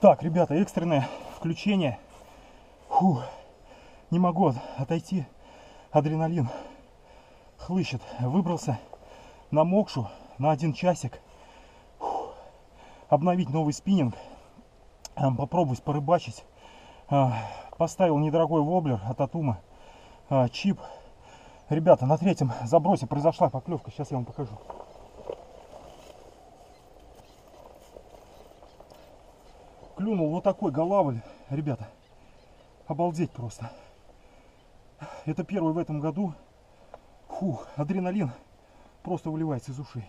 Так, ребята, экстренное включение. Фу, не могу отойти. Адреналин хлыщет. Выбрался на Мокшу на 1 часик. Фу. Обновить новый спиннинг. Попробовать порыбачить. Поставил недорогой воблер от Атума. Чип. Ребята, на 3-м забросе произошла поклевка. Сейчас я вам покажу. Клюнул вот такой голавль, ребята. Обалдеть просто. Это первый в этом году. Фу, адреналин просто выливается из ушей.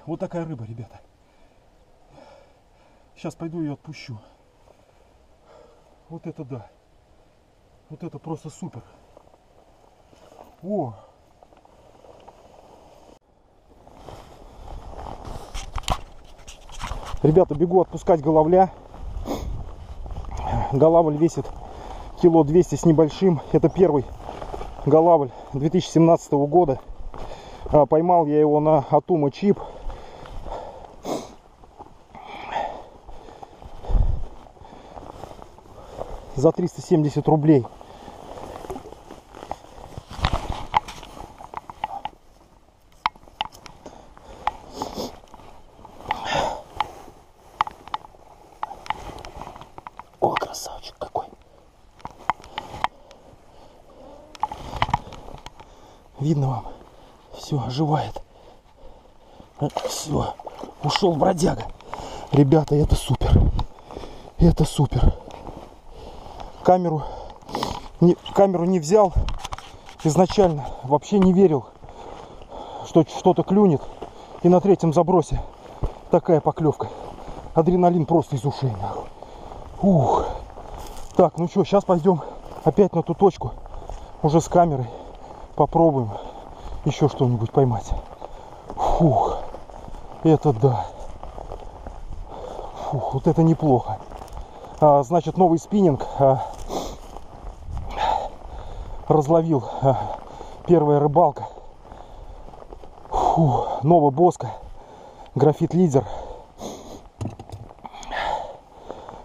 Вот такая рыба, ребята. Сейчас пойду ее отпущу. Вот это да. Вот это просто супер. О! Ребята, бегу отпускать головля. Голавль весит кило 200 с небольшим. Это первый голавль 2017 года. Поймал я его на Атума Чип. За 370 рублей. О, красавчик какой. Видно вам? Все, оживает. Все, ушел бродяга. Ребята, это супер. Это супер. Камеру не взял. Изначально вообще не верил, что что-то клюнет. И на 3-м забросе такая поклевка. Адреналин просто из ушей. Ух. Так, ну что, сейчас пойдем опять на ту точку. Уже с камерой. Попробуем еще что-нибудь поймать. Фух. Это да. Фух, вот это неплохо. Значит, новый спиннинг разловил. Первая рыбалка. Фу, Нова Боска. Графит Лидер.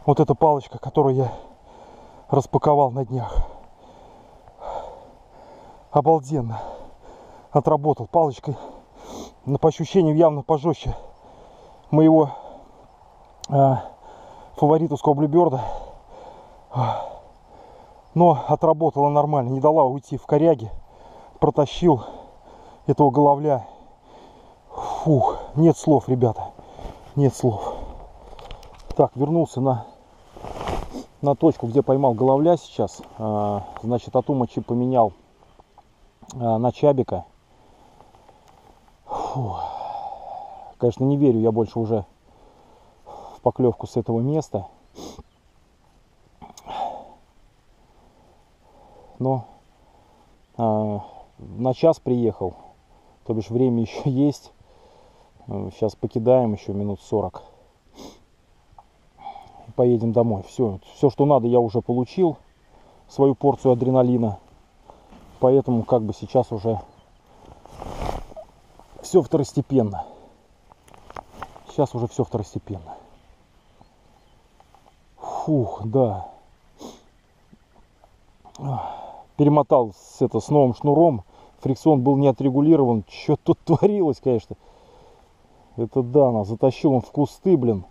Вот эта палочка, которую я распаковал на днях. Обалденно. Отработал палочкой. Но по ощущениям явно пожестче моего фаворитовского блюберда. Но отработала нормально. Не дала уйти в коряги. Протащил этого головля. Фух, нет слов, ребята. Нет слов. Так, вернулся на точку, где поймал головля сейчас. Значит, Атума Чип поменял на чабика. Фу. Конечно, не верю я больше уже в поклевку с этого места. Но на час приехал. То бишь время еще есть. Сейчас покидаем еще минут 40. Поедем домой. Все, что надо, я уже получил. Свою порцию адреналина. Поэтому как бы сейчас уже все второстепенно. Сейчас уже все второстепенно. Фух, да. Перемотал с новым шнуром. Фрикцион был не отрегулирован. Что тут творилось, конечно. Это да, затащил он в кусты, блин.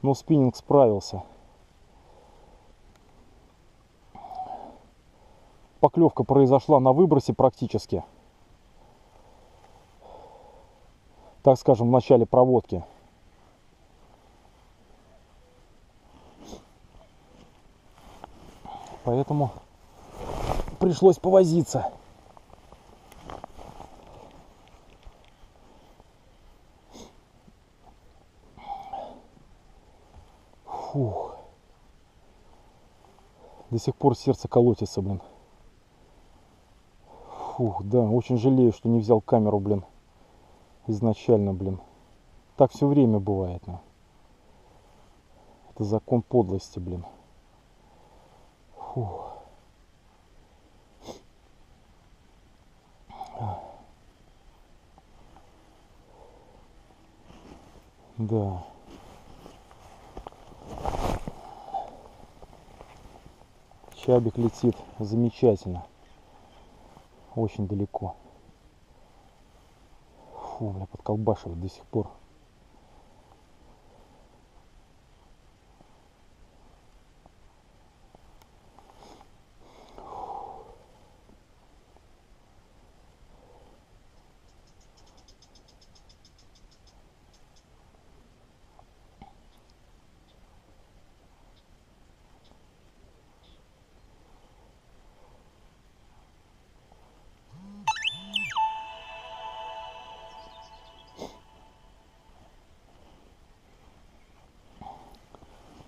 Но спиннинг справился. Поклевка произошла на выбросе практически. Так скажем, в начале проводки. Поэтому пришлось повозиться. Фух. До сих пор сердце колотится, блин. Фух, да, очень жалею, что не взял камеру, блин. Изначально, блин. Так все время бывает, ну. Это закон подлости, блин. Фух. Да. Чабик летит замечательно. Очень далеко. Фу, бля, подколбашивает до сих пор.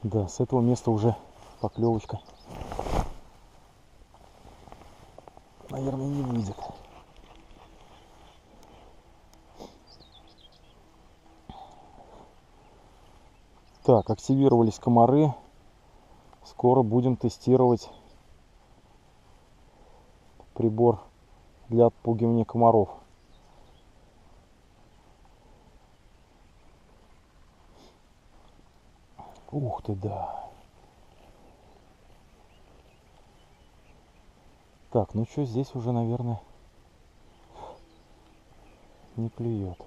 Да, с этого места уже поклевочка, наверное, не выйдет. Так, активировались комары. Скоро будем тестировать прибор для отпугивания комаров. Ух ты, да. Так, ну что, здесь уже, наверное, не клюет.